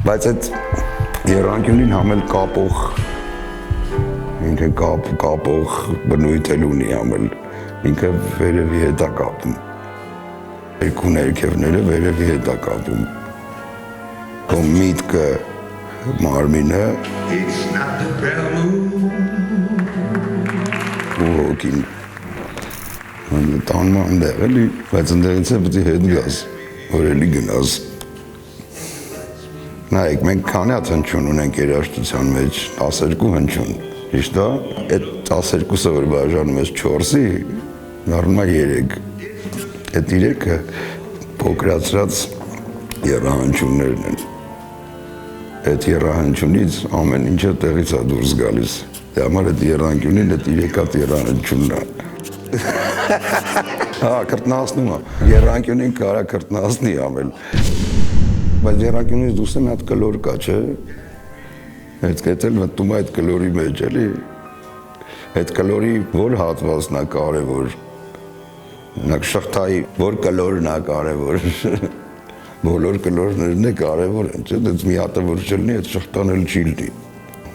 Բայց այդ երանգյունին համել կապող, ինքը կապող բնույթ էլ ունի համել, ինքը վերևի հետ է կապում, երկու ներքևները վերևի հետ է կապում, քո միտքը մարմինը ու հոգին, տանմա ընդեղ էլի, բայց ընդեղից է պտի հետ գազ, որ էլի գնազ։ Նայեք, մենք քանի հատ հնչյուն ունենք երաժշտության մեջ, 12 հնչյուն, ճիշտ է, այդ 12-ը որ բաժանում ես 4-ի, դառնում է 3, այդ 3-ը փոքրացրած եռահանչյուններն են, այդ եռահանչյունից ամեն ինչը տեղից է դուրս գալիս, դե համար այդ եռանկյունին այդ 3 հատ եռահանչյունն է, հա, կրտնասնում է, եռանկյունին կարա կրտնասնի ամել, բայց եռանկյունից դուրս է մի հատ կլոր կա, չէ, այդ էլ մտնում է այդ կլորի մեջ, էլի, այդ կլորի որ հատվածն է կարևոր, նակ շղթայի որ կլորն է կարևոր, բոլոր կլորներն է կարևոր են, չէ, դից մի հատը որ չլնի, այդ շղթան էլ չի լնի,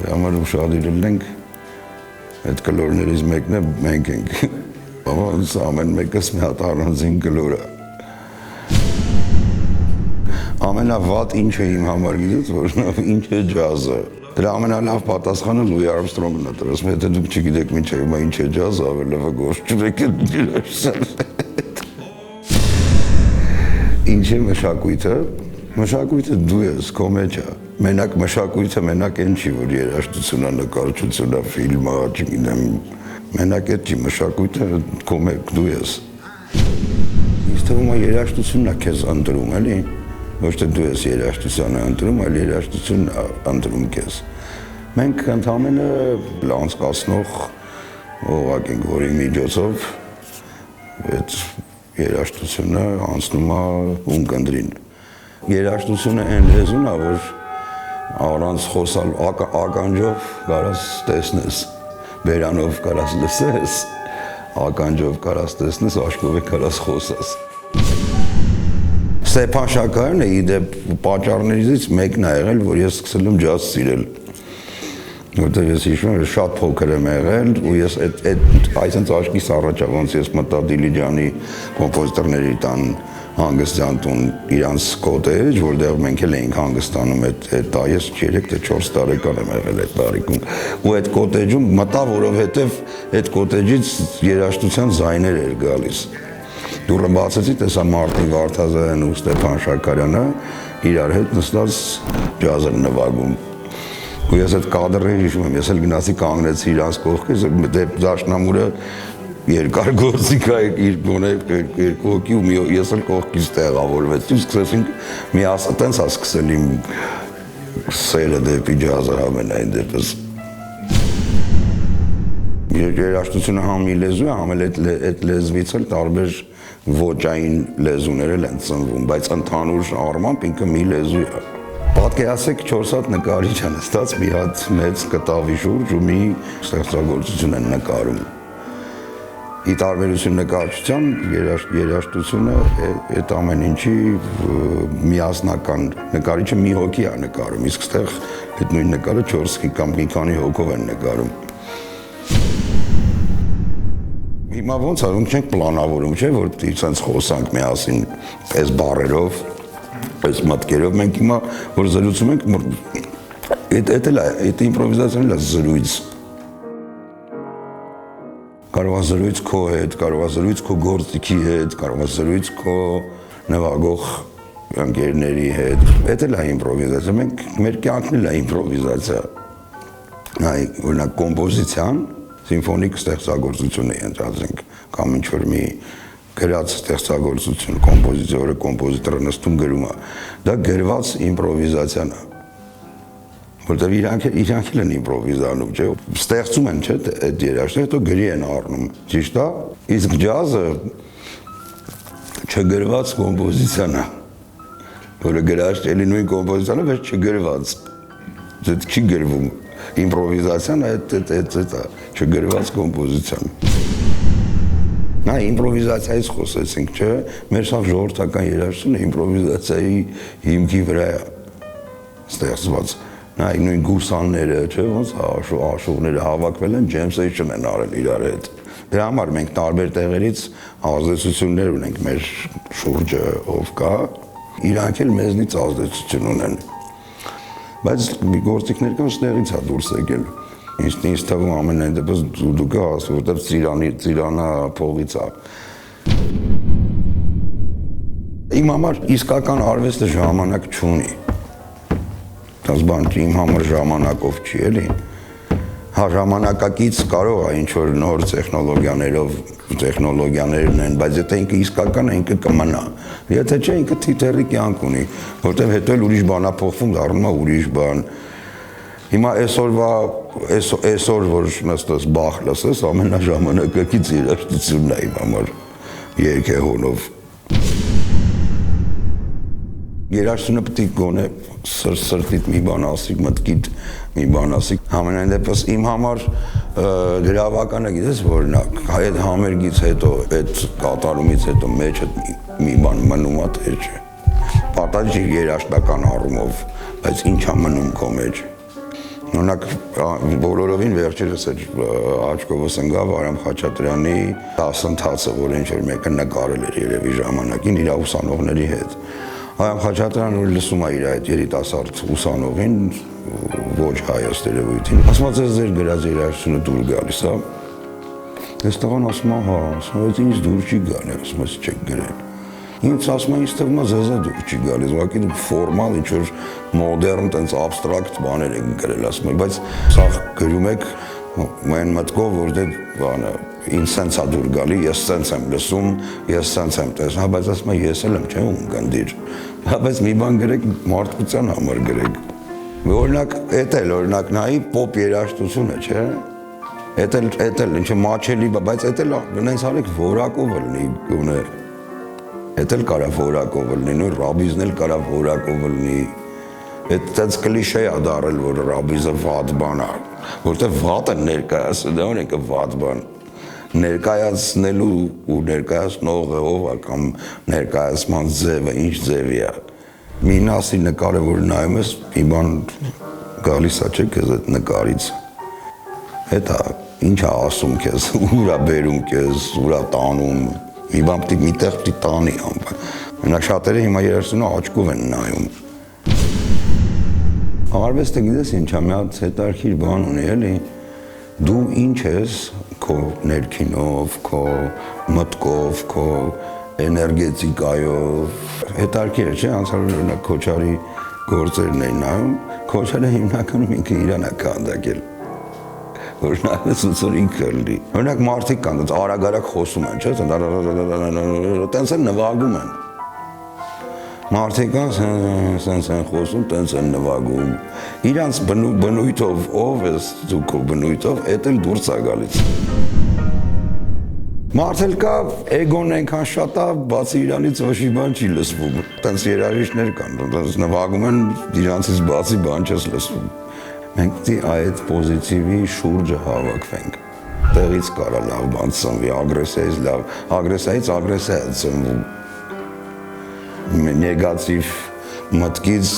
համար ուշադիրել ենք, այդ կլորներից մեկն է մենք ենք, ամենս ամեն մեկս մի հատ առանձին կլոր է, ամենավատ ինչը իմ համար գիտես, որ ինչ է ջազը, դրա ամենալավ պատասխանը Լուի Արմստրոնգն է դրս, եթե դուք չգիտեք մինչև հիմա ինչ է ջազը, ավելովը գործչուրեք Ինչ է մշակույթը, մշակույթը դու ես, քո մեջ է, մենակ մշակույթը մենակ են չի, որ երաժշտությունն է, նկարչությունն է, ֆիլմը, չգիտեմ, մենակ այդ չի, մշակույթը քո մեջ դու ես։ Ինձ թվում է երաժշտությունն է քեզ ընտրում, էլի, ոչ թե դու ես երաժշտությանը ընտրում, այլ երաժշտությունն է ընտրում քեզ։ Մենք ընդհանրապես անցկացնող ուղղակ ենք, որի միջոցով այդ երաժշտությունը անցնում է ունկնդրին։ Երաժշտությունը այն լեզուն է, որ առանց խոսալ ականջով կարաս տեսնես, բերանով կարաս լսես, ականջով կարաս տեսնես, աչքով կարաս խոսես։ Ստեփան Շաքարյանը իդեպ պատճառներից մեկն է եղել, որ ես սկսել եմ ջազ սիրել։ Որտեղ ես հիշում եմ, շատ փոքր եմ եղել ու ես այսինքն աչքիս առաջ ոնց ես մտա Դիլիջանի կոմպոզիտորների տան հանգստյան տուն իրանց կոտեջ, որտեղ մենք էլ էինք հանգստանում այդ ես 3 թե 4 տարեկան եմ եղել այդ տարիքում։ Ու այդ կոտեջում մտա, որովհետև այդ կոտեջից երաժշտության ձայներ էր գալիս։ Դուրը բացեցի, տեսա Մարտին Վարդազարյանն ու Ստեփան Շաքարյանը իրար հետ նստած ջազ են նվագում։ Ու ես այդ կադրը հիշում եմ, ես էլ գնացի կանգնեցի իրանց կողքից, դաշնամուրը երկար գործիք է իր գոնե երկու հոգի ու ես էլ կողքից տեղավորվեցի, սկսեցինք մի տենց է սկսել իմ սերը դեպի ջազը ամենայն դեպս։ Երաժշտությունը համ մի լեզու է, համ էլ այդ լեզվից էլ տարբեր ոճային լեզուներ են ծնվում, բայց ընդհանուր առմամբ ինքը մի լեզու է։ Պատկերացրեք 4 հատ նկարիչ են նստած մի հատ մեծ կտավի շուրջ ու մի ստեղծագործություն են նկարում։ Ի տարբերություն նկարչության, երաժշտությունը այդ ամեն ինչի միասնական նկարիչը մի հոգի է նկարում, իսկ ստեղ այդ նույն նկարը 4 կամ մի քանի հոգով են նկարում։ Հիմա ոնց է, ոնց չենք պլանավորում, չէ, որ իրենց խոսանք միասին այս բառերով, այս մտքերով, մենք հիմա որ զրուցում ենք, այդ իմպրովիզացիան էլ է զրույց։ Կարող է զրույց քո հետ, կարող է զրույց քո գործիքի հետ, կարող է զրույց քո նվագող ընկերների հետ։ Այդ էլ է իմպրովիզացիա, մեր կյանքն էլ է իմպրովիզացիա։ Նայեք, օրինակ կոմպոզիցիան, սիմֆոնիկ ստեղծագործություն է ընտրածենք, կամ ինչ-որ մի գրած ստեղծագործություն, կոմպոզիտորը, կոմպոզիտորը նստում գրում է, դա գրված իմպրովիզացիան է, որտեղ իրանք էլ են իմպրովիզանում, չէ, ստեղծում են, չէ, այդ երաժշտները, հետո գրի են առնում, ճիշտ է, իսկ ջազը չգրված կոմպոզիցիան է, որը գրած էլի նույն կոմպոզիցիան է, բայց չգրված, դա չի գրվում, իմպրովիզացիան այդ չգրված կոմպոզիցիան։ Նա իմպրովիզացիայից խոսեցինք, չէ, մեր սա ժողովրդական երաժշտությունը իմպրովիզացիայի հիմքի վրա է։ ստեղծված։ Նայ նույն գուսանները, չէ՞, ոնց աշուղները հավաքվել են, ջեմսեյշն են արել իրար հետ։ Դրա համար մենք տարբեր տեղերից ազդեցություններ ունենք մեր շուրջը, ով կա, իրանք էլ մեզնից ազդեցություն ունեն։ Բայց մի գործիքներ կան, ստեղից է դուրս եկել։ Ինձ թվում ամենայն դեպս դուք ասում, որտեղ ծիրանա փողից է։ Իմ համար իսկական արվեստը ժամանակ չունի։ Դաս բան իմ համար ժամանակով չի էլի։ Հա ժամանակակից կարող է ինչ որ նոր տեխնոլոգիաներն են, բայց եթե ինքը իսկական է, ինքը կմնա։ Եթե չէ, ինքը թիթեռի կյանք ունի, որտեղ հետո էլ ուրիշ բան է փոխվում, դառնում է ուրիշ բան։ Հիմա այսօր որ նստես բախ լսես, ամենաժամանակակից երաժշտությունն է իմ համար երգեհոնով։ Երաժշտությունը պետք է գոնե սրտիդ մի բան ասի, մտքիդ մի բան ասի։ Համենայն դեպս իմ համար գրավականը գիտես որն է, այդ համերգից հետո, այդ կատարումից հետո մեջը մի բան մնում է թե չէ։ Պատահի չի երաժշտական առումով, բայց ինչ է մնում քո մեջ։ Օրինակ բոլորովին վերջերս այդ աչքովս ընկավ Արամ Խաչատրյանի դասընթացը, որ ինչ որ մեկը նկարել էր երևի ժամանակին իր ուսանողների հետ։ Արամ Խաչատրյանը որ լսում է իր այդ երիտասարդ ուսանողին, ոչ հայոց երևույթին, ասում է ձեր գրած երաժշտությունը դուր գալիս է։ Այս տղան ասում է, հա, ասում է ինձ դուր չի գալի, ասում է չեք գրել։ Ինձ ասում է ինձ թվում է ձեզ դուր չի գալիս, ուղղակի ֆորմալ ինչ որ մոդեռն տենց абստրակտ բաներ եք գրել, ասում է, բայց սա գրում եք մեն մտքով, որտեղ բանը ինձ սենց է դուր գալի, ես սենց եմ լսում, ես սենց եմ տեսնում, հա, բայց ասում է ես էլ եմ, չէ՞ ում գնդիր։ Հա, բայց մի բան գրեք մարդկության համար գրեք։ Օրինակ, օրինակ նայի պոպ երաժշտությունը, չէ՞։ Էդ էլ ինչը մաչելի, բայց էդ էլ նենց արեք որակով լինի գոնե։ Էդ էլ կարա որակով լինի, նույն ռաբիզն էլ կարա որակով լինի։ Այդ տենց կլիշե է դարել, որ ռաբիզը վատ բան է, որտեղ վատը ներկայացնում, դա ունենք վատ բան։ Ներկայացնելու ու ներկայացնողը ով է կամ ներկայացման ձևը, ինչ ձևի է։ Մի նասի նկարը, որ նայում ես, մի բան գալիս է, չէ՞, քեզ այդ նկարից։ Հետա ինչ է ասում քեզ, ուր է բերում քեզ, ուր է տանում։ Մի բան պետք է միտեղ պետք է տանի անպայման։ Մենակ շատերը հիմա երաժշտությունը աչքով են նայում։ Արվեստը գիտես ինչ է, մի հատ հետարքիր բան ունի, էլի։ Դու ինչ ես քո ներքինով, քո մտքով, քո էներգետիկայով։ Հետարքիր է, չէ՞, անցյալ օրինակ Քոչարի գործերն էին նայում, Քոչարը հիմնականում ինքը իրան է քանդակել։ Օրինակ սուցոր ինքը լի։ Օրինակ մարդիկ կան, արագ-արագ խոսում են, չէ՞, տենց են նվագում են։ Մարդիկ կան, սենց են խոսում, տենց են նվագում։ Իրանց բնույթով, ով ես դու քո բնույթով, էդ էլ դուրս է գալիս։ Մարդ էլ կա, էգոն այնքան շատ է, բացի իրանից ոչ մի բան չի լսվում։ Տենց երաժիշտներ կան, տենց նվագում են, իրանցից բացի բան չես լսվում։ Մենք պետք է այդ պոզիտիվի շուրջը հավաքվենք։ Տեղից կարա լավ բան ծնվի, ագրեսիայից լավ, ագրեսիայից ագրեսիա է ծնվում։ Նեգատիվ մտքից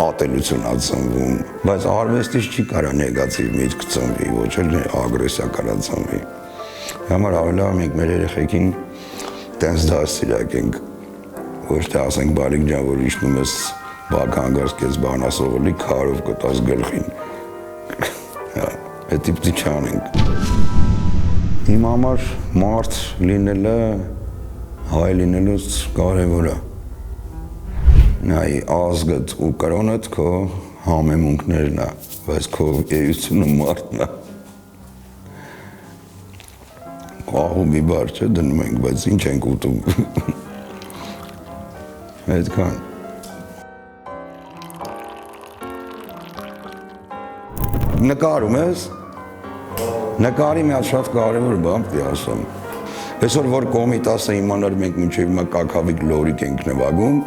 ատելություն է ծնվում, բայց արվեստից չի կարա նեգատիվ միտք ծնվի, ոչ էլ ագրեսիա կարա ծնվի։ Համար ավելի մենք մեր երեխեքին տենց դաստիարակենք, ոչ թե ասենք բարիք ջան, որ իջնում ես բակ հանգարց կեզ բան ասողելի քարով կտաս գլխին։ Հետի պտի չանենք։ Իմ համար մարդ լինելը, հայ լինելուց կարևոր է։ Նայ ազգդ ու կրոնդ քո համեմունքներն է, բայց քո էությունը մարդն է։ Աղումի բար չէ դնում ենք, բայց ինչ ենք ուտում։ Այդքան։ Նկարում ես, նկարի մի հատ շատ կարևոր բան պետք է ասեմ։ Այսօր որ կոմիտասը իմանար մենք մինչև հիմա կակավիկ լորիկ ենք նվագում,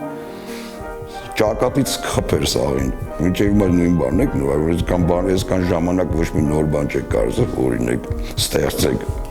ճակատից խփեր սաղին, մինչև հիմա նույն բանն եք նվագում, այսքան ժամանակ ոչ մի նոր բան չեք կարծել, օրինակ ստեղծեք։